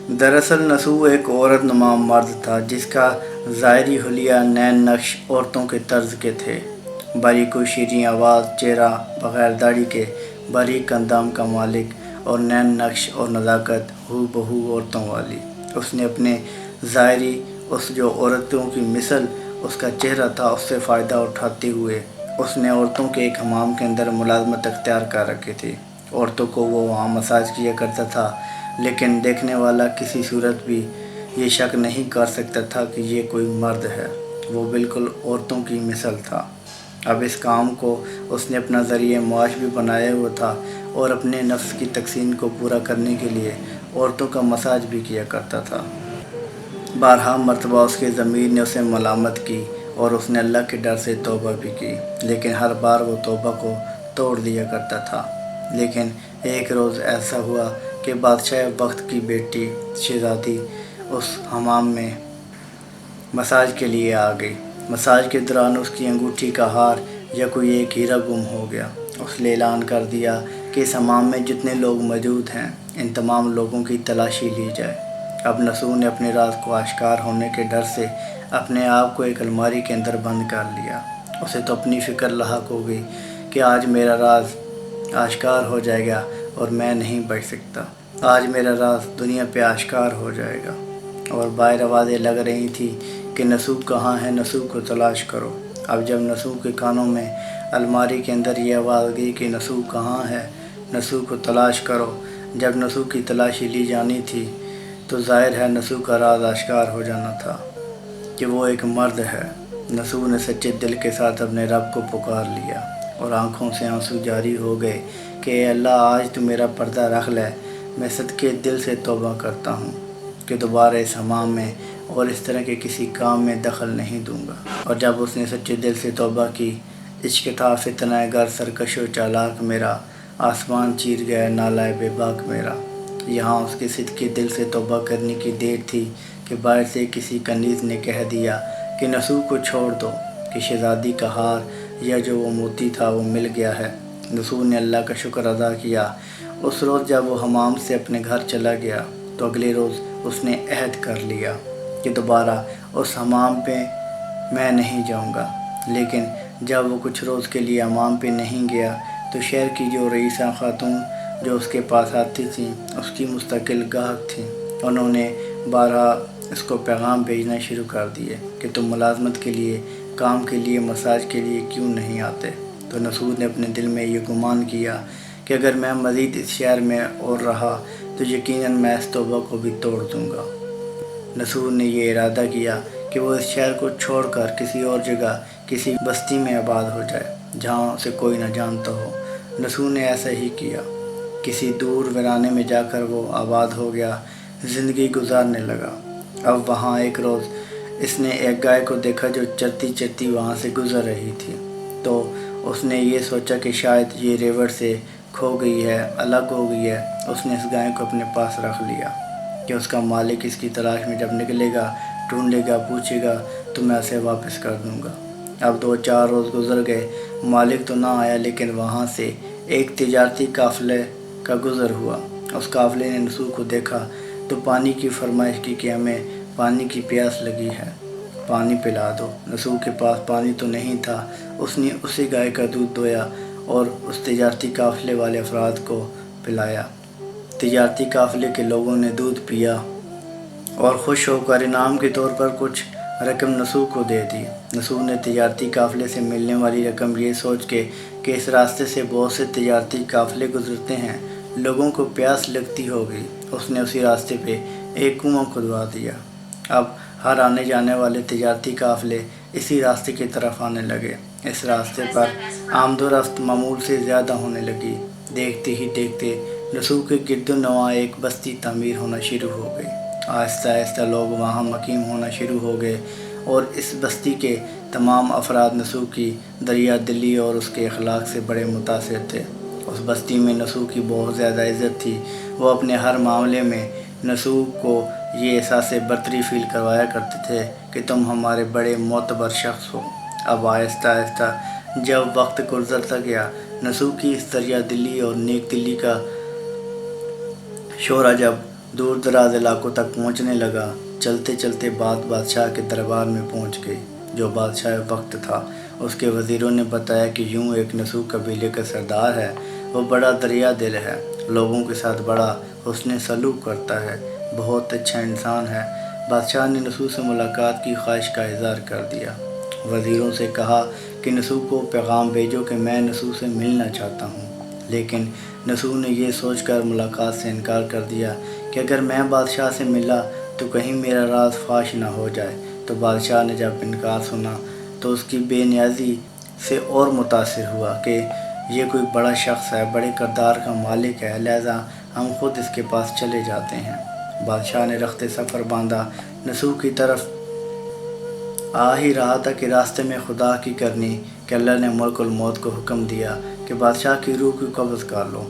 دراصل نسو ایک عورت نما مرد تھا جس کا ظاہری حلیہ نین نقش عورتوں کے طرز کے تھے۔ باریک و شیریں آواز، چہرہ بغیر داڑھی کے باریک اندام کا مالک، اور نین نقش اور نزاکت ہو بہو عورتوں والی۔ اس نے اپنے ظاہری اس جو عورتوں کی مثل اس کا چہرہ تھا اس سے فائدہ اٹھاتے ہوئے اس نے عورتوں کے ایک حمام کے اندر ملازمت اختیار کر رکھی تھی۔ عورتوں کو وہ وہاں مساج کیا کرتا تھا، لیکن دیکھنے والا کسی صورت بھی یہ شک نہیں کر سکتا تھا کہ یہ کوئی مرد ہے۔ وہ بالکل عورتوں کی مثل تھا۔ اب اس کام کو اس نے اپنا ذریعہ معاش بھی بنایا ہوا تھا اور اپنے نفس کی تقسیم کو پورا کرنے کے لیے عورتوں کا مساج بھی کیا کرتا تھا۔ بارہا مرتبہ اس کے ضمیر نے اسے ملامت کی اور اس نے اللہ کے ڈر سے توبہ بھی کی، لیکن ہر بار وہ توبہ کو توڑ دیا کرتا تھا۔ لیکن ایک روز ایسا ہوا کہ بادشاہ وقت کی بیٹی شہزادی اس حمام میں مساج کے لیے آ گئی۔ مساج کے دوران اس کی انگوٹھی کا ہار یا کوئی ایک ہیرا گم ہو گیا۔ اس نے اعلان کر دیا کہ اس حمام میں جتنے لوگ موجود ہیں ان تمام لوگوں کی تلاشی لی جائے۔ اب نسو نے اپنے راز کو آشکار ہونے کے ڈر سے اپنے آپ کو ایک الماری کے اندر بند کر لیا۔ اسے تو اپنی فکر لاحق ہو گئی کہ آج میرا راز آشکار ہو جائے گا اور میں نہیں بچ سکتا۔ آج میرا راز دنیا پہ آشکار ہو جائے گا۔ اور باہر آوازیں لگ رہی تھی کہ نسو کہاں ہے، نسو کو تلاش کرو۔ اب جب نسو کے کانوں میں الماری کے اندر یہ آواز گئی کہ نسو کہاں ہے، نسو کو تلاش کرو، جب نسو کی تلاشی لی جانی تھی تو ظاہر ہے نسو کا راز آشکار ہو جانا تھا کہ وہ ایک مرد ہے۔ نسو نے سچے دل کے ساتھ اپنے رب کو پکار لیا اور آنکھوں سے آنسو جاری ہو گئے کہ اے اللہ، آج تو میرا پردہ رکھ لے، میں صدقے دل سے توبہ کرتا ہوں کہ دوبارہ اس حمام میں اور اس طرح کے کسی کام میں دخل نہیں دوں گا۔ اور جب اس نے سچے دل سے توبہ کی، عشق تھا فتنہ گر سرکش و چالاک میرا، آسمان چیر گیا نالہ بے باک میرا۔ یہاں اس کے صدقے دل سے توبہ کرنے کی دیر تھی کہ باہر سے کسی کنیز نے کہہ دیا کہ نسو کو چھوڑ دو کہ شہزادی کا ہار یا جو وہ موتی تھا وہ مل گیا ہے۔ نسو نے اللہ کا شکر ادا کیا۔ اس روز جب وہ حمام سے اپنے گھر چلا گیا تو اگلے روز اس نے عہد کر لیا کہ دوبارہ اس حمام پہ میں نہیں جاؤں گا۔ لیکن جب وہ کچھ روز کے لیے حمام پہ نہیں گیا تو شہر کی جو رئیسہ خاتون جو اس کے پاس آتی تھیں اس کی مستقل گاہک تھیں، انہوں نے بارہا اس کو پیغام بھیجنا شروع کر دیے کہ تم ملازمت کے لیے، کام کے لیے، مساج کے لیے کیوں نہیں آتے؟ تو نسو نے اپنے دل میں یہ گمان کیا کہ اگر میں مزید اس شہر میں اور رہا تو یقیناً میں اس توبہ کو بھی توڑ دوں گا۔ نسو نے یہ ارادہ کیا کہ وہ اس شہر کو چھوڑ کر کسی اور جگہ، کسی بستی میں آباد ہو جائے جہاں اسے کوئی نہ جانتا ہو۔ نسو نے ایسا ہی کیا۔ کسی دور ویرانے میں جا کر وہ آباد ہو گیا، زندگی گزارنے لگا۔ اب وہاں ایک روز اس نے ایک گائے کو دیکھا جو چرتی چرتی وہاں سے گزر رہی تھی، تو اس نے یہ سوچا کہ شاید یہ ریوڑ سے کھو گئی ہے، الگ ہو گئی ہے۔ اس نے اس گائے کو اپنے پاس رکھ لیا کہ اس کا مالک اس کی تلاش میں جب نکلے گا، ڈھونڈے گا، پوچھے گا تو میں اسے واپس کر دوں گا۔ اب 2-4 روز گزر گئے، مالک تو نہ آیا، لیکن وہاں سے ایک تجارتی قافلے کا گزر ہوا۔ اس قافلے نے نسو کو دیکھا تو پانی کی فرمائش کی کہ ہمیں پانی کی پیاس لگی ہے، پانی پلا دو۔ نسو کے پاس پانی تو نہیں تھا۔ اس نے اسی گائے کا دودھ دویا اور اس تجارتی قافلے والے افراد کو پلایا۔ تجارتی قافلے کے لوگوں نے دودھ پیا اور خوش ہو کر انعام کے طور پر کچھ رقم نسو کو دے دی۔ نسو نے تجارتی قافلے سے ملنے والی رقم یہ سوچ کے کہ اس راستے سے بہت سے تجارتی قافلے گزرتے ہیں، لوگوں کو پیاس لگتی ہوگی، اس نے اسی راستے پہ ایک کنواں کھدوا دیا۔ اب ہر آنے جانے والے تجارتی قافلے اسی راستے کی طرف آنے لگے۔ اس راستے پر آمد و رفت معمول سے زیادہ ہونے لگی۔ دیکھتے ہی دیکھتے نسو کے گرد و نواح ایک بستی تعمیر ہونا شروع ہو گئی۔ آہستہ آہستہ لوگ وہاں مقیم ہونا شروع ہو گئے اور اس بستی کے تمام افراد نسو کی دریا دلی اور اس کے اخلاق سے بڑے متاثر تھے۔ اس بستی میں نسو کی بہت زیادہ عزت تھی۔ وہ اپنے ہر معاملے میں نسو کو یہ احساس برتری فیل کروایا کرتے تھے کہ تم ہمارے بڑے معتبر شخص ہو۔ اب آہستہ آہستہ جب وقت گزرتا گیا، نسو کی اس دریا دلی اور نیک دلی کا شعلہ جب دور دراز علاقوں تک پہنچنے لگا۔ چلتے چلتے بات بادشاہ کے دربار میں پہنچ گئی۔ جو بادشاہ وقت تھا اس کے وزیروں نے بتایا کہ یوں ایک نسوک قبیلے کا سردار ہے، وہ بڑا دریا دل ہے، لوگوں کے ساتھ بڑا حسن سلوک کرتا ہے، بہت اچھا انسان ہے۔ بادشاہ نے نسوک سے ملاقات کی خواہش کا اظہار کر دیا۔ وزیروں سے کہا کہ نسوک کو پیغام بھیجو کہ میں نسوک سے ملنا چاہتا ہوں، لیکن نسوک نے یہ سوچ کر ملاقات سے انکار کر دیا کہ اگر میں بادشاہ سے ملا تو کہیں میرا راز فاش نہ ہو جائے۔ تو بادشاہ نے جب انکار سنا تو اس کی بے نیازی سے اور متاثر ہوا کہ یہ کوئی بڑا شخص ہے، بڑے کردار کا مالک ہے، لہذا ہم خود اس کے پاس چلے جاتے ہیں۔ بادشاہ نے رخت سفر باندھا، نسوک کی طرف آ ہی رہا تھا کہ راستے میں خدا کی کرنی کہ اللہ نے ملک الموت کو حکم دیا کہ بادشاہ کی روح کو قبض کر لو۔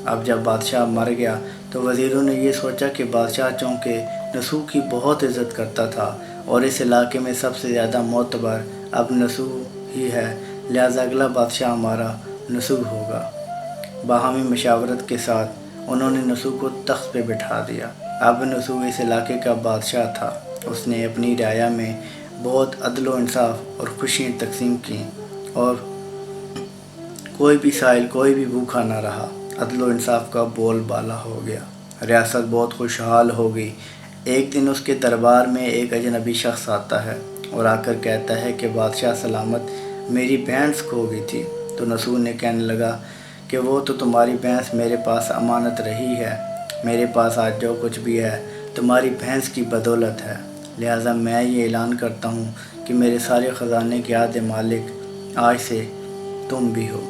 اب جب بادشاہ مر گیا تو وزیروں نے یہ سوچا کہ بادشاہ چونکہ نسوک کی بہت عزت کرتا تھا اور اس علاقے میں سب سے زیادہ معتبر اب نسوک ہی ہے، لہذا اگلا بادشاہ ہمارا نسوک ہوگا۔ باہمی مشاورت کے ساتھ انہوں نے نسوک کو تخت پہ بٹھا دیا۔ اب نسوک اس علاقے کا بادشاہ تھا۔ اس نے اپنی رعایا میں بہت عدل و انصاف اور خوشیاں تقسیم کیں اور کوئی بھی سائل، کوئی بھی بھوکا نہ رہا۔ عدل و انصاف کا بول بالا ہو گیا، ریاست بہت خوشحال ہو گئی۔ ایک دن اس کے دربار میں ایک اجنبی شخص آتا ہے اور آ کر کہتا ہے کہ بادشاہ سلامت، میری بھینس کھو گئی تھی۔ تو نسوک نے کہنے لگا کہ وہ تو تمہاری بھینس میرے پاس امانت رہی ہے، میرے پاس آج جو کچھ بھی ہے تمہاری بھینس کی بدولت ہے، لہٰذا میں یہ اعلان کرتا ہوں کہ میرے سارے خزانے کے آدھے مالک آج سے تم بھی ہو۔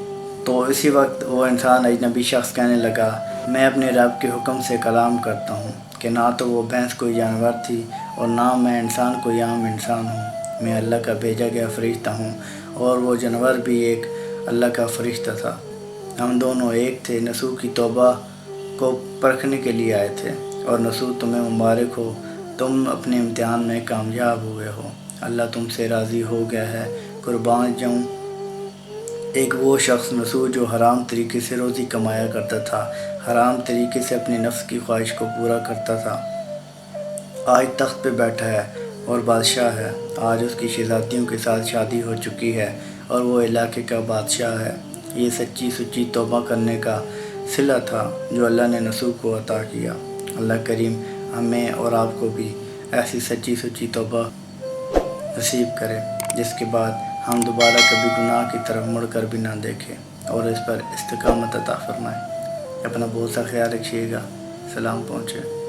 تو اسی وقت وہ انسان اجنبی شخص کہنے لگا، میں اپنے رب کے حکم سے کلام کرتا ہوں کہ نہ تو وہ بھینس کوئی جانور تھی اور نہ میں انسان کوئی عام انسان ہوں، میں اللہ کا بھیجا گیا فرشتہ ہوں اور وہ جانور بھی ایک اللہ کا فرشتہ تھا۔ ہم دونوں ایک تھے، نسوک کی توبہ کو پرکھنے کے لیے آئے تھے، اور نسوک تمہیں مبارک ہو، تم اپنے امتحان میں کامیاب ہوئے ہو، اللہ تم سے راضی ہو گیا ہے، قربان جاؤں۔ ایک وہ شخص نسوک جو حرام طریقے سے روزی کمایا کرتا تھا، حرام طریقے سے اپنے نفس کی خواہش کو پورا کرتا تھا، آج تخت پہ بیٹھا ہے اور بادشاہ ہے۔ آج اس کی شہزادیوں کے ساتھ شادی ہو چکی ہے اور وہ علاقے کا بادشاہ ہے۔ یہ سچی سچی توبہ کرنے کا صلہ تھا جو اللہ نے نسوک کو عطا کیا۔ اللہ کریم ہمیں اور آپ کو بھی ایسی سچی سچی توبہ نصیب کرے جس کے بعد ہم دوبارہ کبھی گناہ کی طرف مڑ کر بھی نہ دیکھیں اور اس پر استقامت عطا فرمائے۔ اپنا بہت سا خیال رکھیے گا۔ سلام پہنچے۔